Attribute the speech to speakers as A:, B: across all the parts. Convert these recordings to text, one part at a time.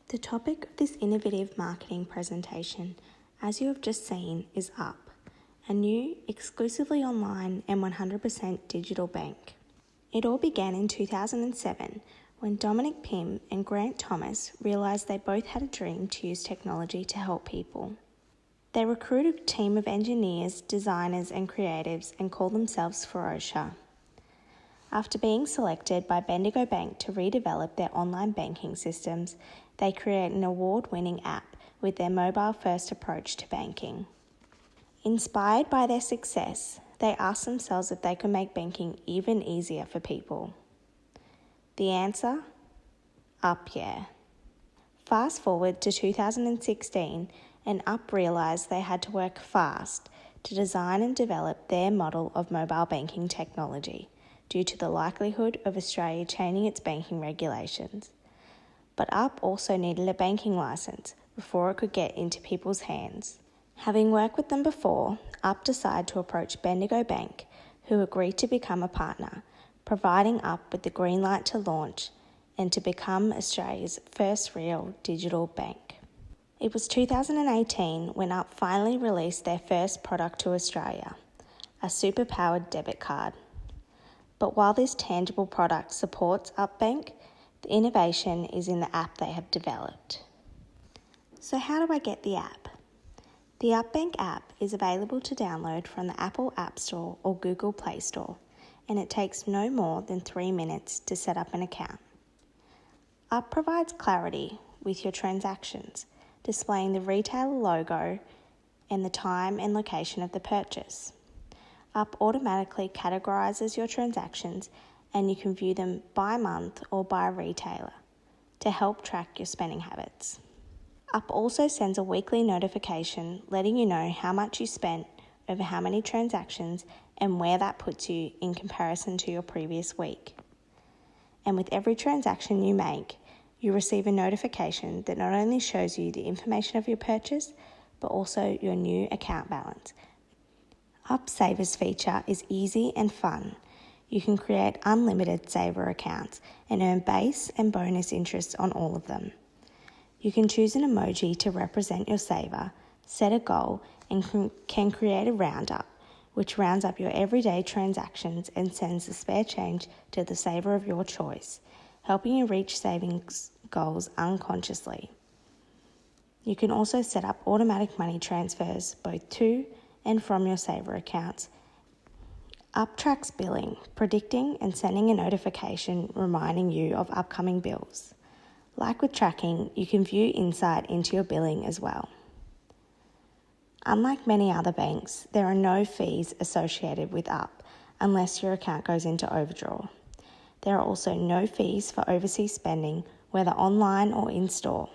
A: The topic of this innovative marketing presentation, as you have just seen, is Up, a new, exclusively online and 100% digital bank. It all began in 2007 when Dominic Pym and Grant Thomas realised they both had a dream to use technology to help people. They recruited a team of engineers, designers and creatives and called themselves Ferocia. After being selected by Bendigo Bank to redevelop their online banking systems, they created an award-winning app with their mobile-first approach to banking. Inspired by their success, they asked themselves if they could make banking even easier for people. The answer? Up, yeah. Fast forward to 2016, and Up realised they had to work fast to design and develop their model of mobile banking technology due to the likelihood of Australia changing its banking regulations. But Up also needed a banking licence before it could get into people's hands. Having worked with them before, Up decided to approach Bendigo Bank, who agreed to become a partner, providing Up with the green light to launch and to become Australia's first real digital bank. It was 2018 when Up finally released their first product to Australia, a super-powered debit card. But while this tangible product supports Up Bank, the innovation is in the app they have developed. So how do I get the app? The Up Bank app is available to download from the Apple App Store or Google Play Store, and it takes no more than 3 minutes to set up an account. Up provides clarity with your transactions, displaying the retailer logo and the time and location of the purchase. Up automatically categorises your transactions and you can view them by month or by retailer to help track your spending habits. Up also sends a weekly notification letting you know how much you spent over how many transactions and where that puts you in comparison to your previous week. And with every transaction you make, you receive a notification that not only shows you the information of your purchase, but also your new account balance. Up Savers feature is easy and fun. You can create unlimited saver accounts and earn base and bonus interest on all of them. You can choose an emoji to represent your saver, set a goal, and can create a roundup, which rounds up your everyday transactions and sends the spare change to the saver of your choice, helping you reach savings goals unconsciously. You can also set up automatic money transfers both to and from your saver accounts. Up tracks billing, predicting and sending a notification reminding you of upcoming bills. Like with tracking, you can view insight into your billing as well. Unlike many other banks, there are no fees associated with Up unless your account goes into overdraw. There are also no fees for overseas spending, whether online or in-store.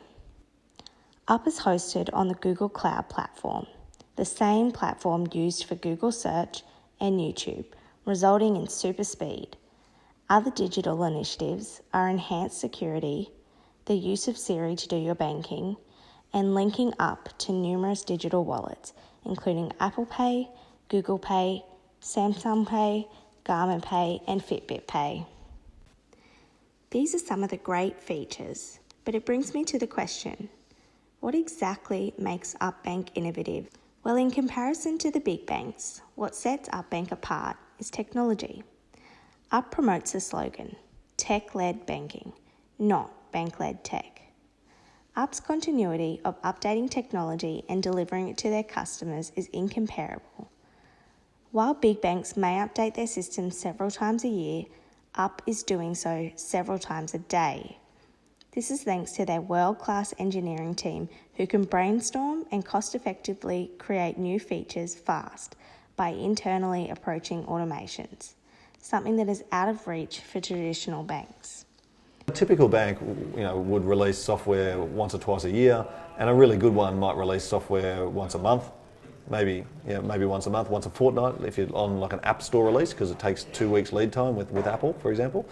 A: Up is hosted on the Google Cloud platform, the same platform used for Google Search and YouTube, resulting in super speed. Other digital initiatives are enhanced security, the use of Siri to do your banking, and linking Up to numerous digital wallets, including Apple Pay, Google Pay, Samsung Pay, Garmin Pay, and Fitbit Pay. These are some of the great features, but it brings me to the question, what exactly makes Up Bank innovative? Well, in comparison to the big banks, what sets Up Bank apart is technology. Up promotes the slogan, tech-led banking, not bank-led tech. Up's continuity of updating technology and delivering it to their customers is incomparable. While big banks may update their systems several times a year, Up is doing so several times a day. This is thanks to their world-class engineering team who can brainstorm and cost-effectively create new features fast by internally approaching automations, something that is out of reach for traditional banks.
B: A typical bank, would release software once or twice a year, and a really good one might release software once a month, maybe once a month, once a fortnight if you're on like an app store release, because it takes 2 weeks lead time with Apple, for example.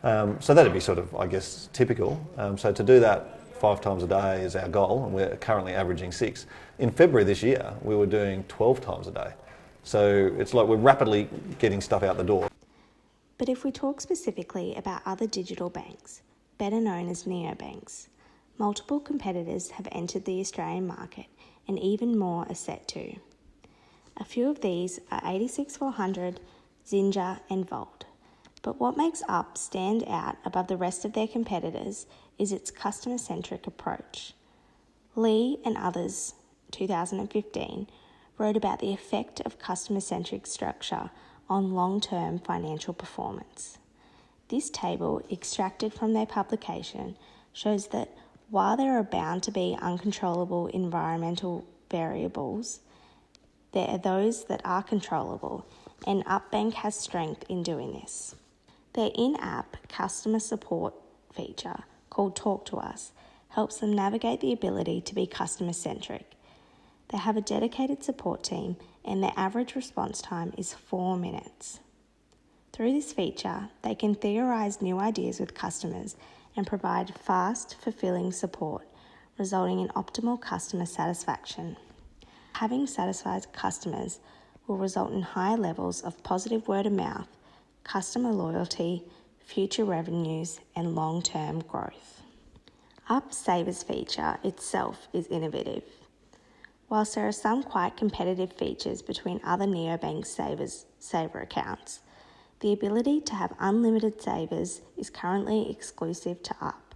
B: So that'd be sort of, I guess, typical. So to do that 5 times a day is our goal, and we're currently averaging 6. In February this year, we were doing 12 times a day. So it's like we're rapidly getting stuff out the door.
A: But if we talk specifically about other digital banks, better known as neobanks, Multiple competitors have entered the Australian market and even more are set to. A few of these are 86400, Zinger and Volt. But what makes Up stand out above the rest of their competitors is its customer-centric approach. Lee and others, 2015, wrote about the effect of customer-centric structure on long-term financial performance. This table, extracted from their publication, shows that while there are bound to be uncontrollable environmental variables, there are those that are controllable, and UpBank has strength in doing this. Their in-app customer support feature, called Talk to Us, helps them navigate the ability to be customer-centric. They have a dedicated support team, and their average response time is 4 minutes. Through this feature, they can theorise new ideas with customers and provide fast, fulfilling support, resulting in optimal customer satisfaction. Having satisfied customers will result in high levels of positive word of mouth, customer loyalty, future revenues, and long-term growth. Up's Savers feature itself is innovative. Whilst there are some quite competitive features between other neobank saver accounts, the ability to have unlimited savers is currently exclusive to Up.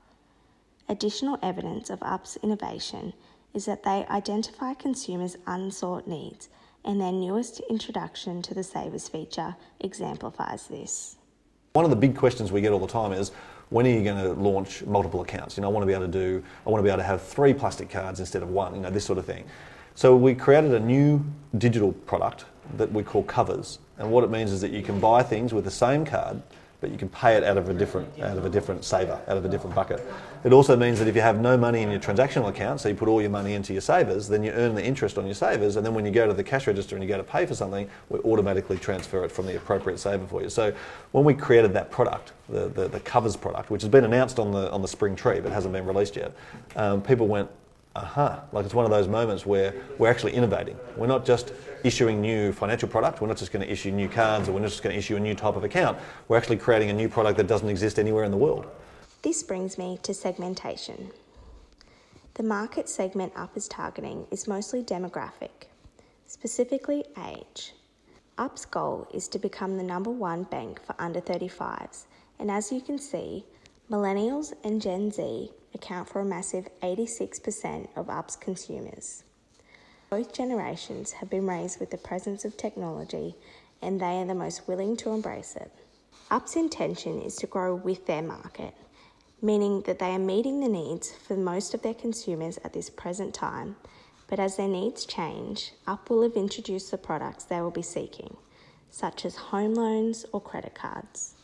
A: Additional evidence of Up's innovation is that they identify consumers' unsought needs, and their newest introduction to the Savers feature exemplifies this.
B: One of the big questions we get all the time is, when are you going to launch multiple accounts? I want to be able to have 3 plastic cards instead of 1, this sort of thing. So we created a new digital product that we call Covers, and what it means is that you can buy things with the same card, but you can pay it out of a different saver, out of a different bucket. It also means that if you have no money in your transactional account, so you put all your money into your savers, then you earn the interest on your savers, and then when you go to the cash register and you go to pay for something, we automatically transfer it from the appropriate saver for you. So when we created that product, the Covers product, which has been announced on the spring tree but hasn't been released yet, people went, like it's one of those moments where we're actually innovating. We're not just issuing new financial product, we're not just going to issue new cards, or we're not just going to issue a new type of account. We're actually creating a new product that doesn't exist anywhere in the world.
A: This brings me to segmentation. The market segment Up is targeting is mostly demographic, specifically age. Up's goal is to become the #1 bank for under 35s, and as you can see, Millennials and Gen Z account for a massive 86% of Up's consumers. Both generations have been raised with the presence of technology, and they are the most willing to embrace it. Up's intention is to grow with their market, meaning that they are meeting the needs for most of their consumers at this present time, but as their needs change, Up will have introduced the products they will be seeking, such as home loans or credit cards.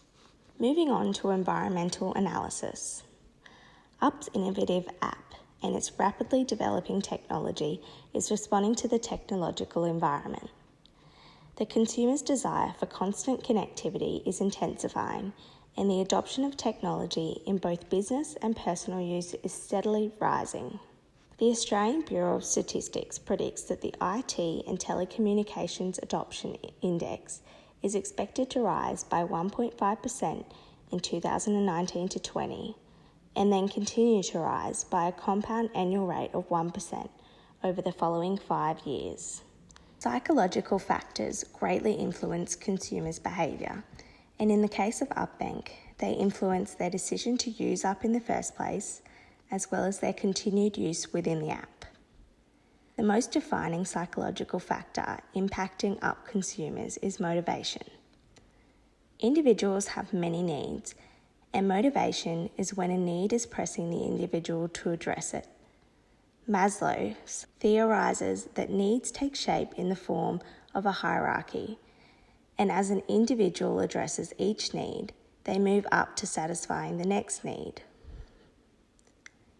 A: Moving on to environmental analysis. Up's innovative app and its rapidly developing technology is responding to the technological environment. The consumer's desire for constant connectivity is intensifying, and the adoption of technology in both business and personal use is steadily rising. The Australian Bureau of Statistics predicts that the IT and telecommunications adoption index is expected to rise by 1.5% in 2019 to 20, and then continue to rise by a compound annual rate of 1% over the following 5 years. Psychological factors greatly influence consumers' behaviour, and in the case of UpBank, they influence their decision to use Up in the first place, as well as their continued use within the app. The most defining psychological factor impacting Up consumers is motivation. Individuals have many needs, and motivation is when a need is pressing the individual to address it. Maslow theorises that needs take shape in the form of a hierarchy, and as an individual addresses each need, they move up to satisfying the next need.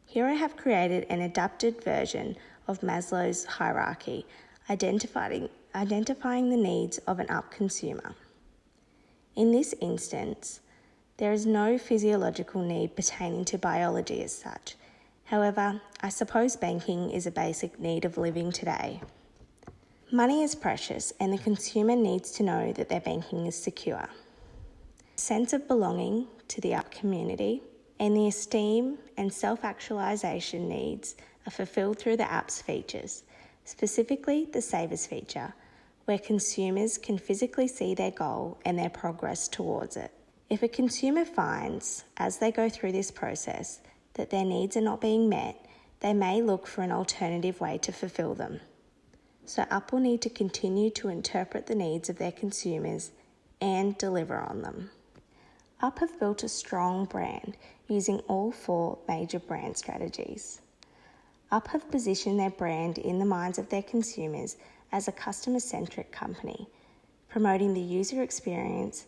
A: Here I have created an adapted version of Maslow's hierarchy, identifying the needs of an Up consumer. In this instance, there is no physiological need pertaining to biology as such. However, I suppose banking is a basic need of living today. Money is precious, and the consumer needs to know that their banking is secure. A sense of belonging to the Up community, and the esteem and self-actualisation needs are fulfilled through the app's features, specifically the Savers feature, where consumers can physically see their goal and their progress towards it. If a consumer finds, as they go through this process, that their needs are not being met, they may look for an alternative way to fulfill them. So Up will need to continue to interpret the needs of their consumers and deliver on them. Up have built a strong brand using all 4 major brand strategies. Up have positioned their brand in the minds of their consumers as a customer-centric company, promoting the user experience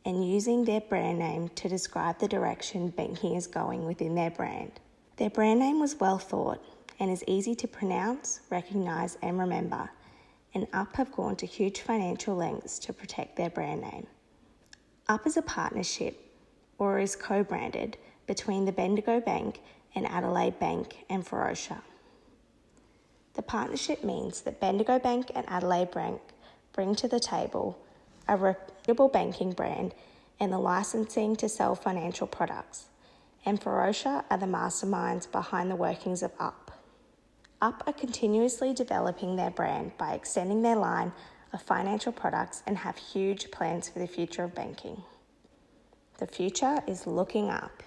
A: and using their brand name to describe the direction banking is going within their brand. Their brand name was well thought and is easy to pronounce, recognise and remember, and Up have gone to huge financial lengths to protect their brand name. Up is a partnership, or is co-branded, between the Bendigo Bank and Adelaide Bank and Ferocia. The partnership means that Bendigo Bank and Adelaide Bank bring to the table a reputable banking brand and the licensing to sell financial products, and Ferocia are the masterminds behind the workings of Up. Up are continuously developing their brand by extending their line of financial products and have huge plans for the future of banking. The future is looking up.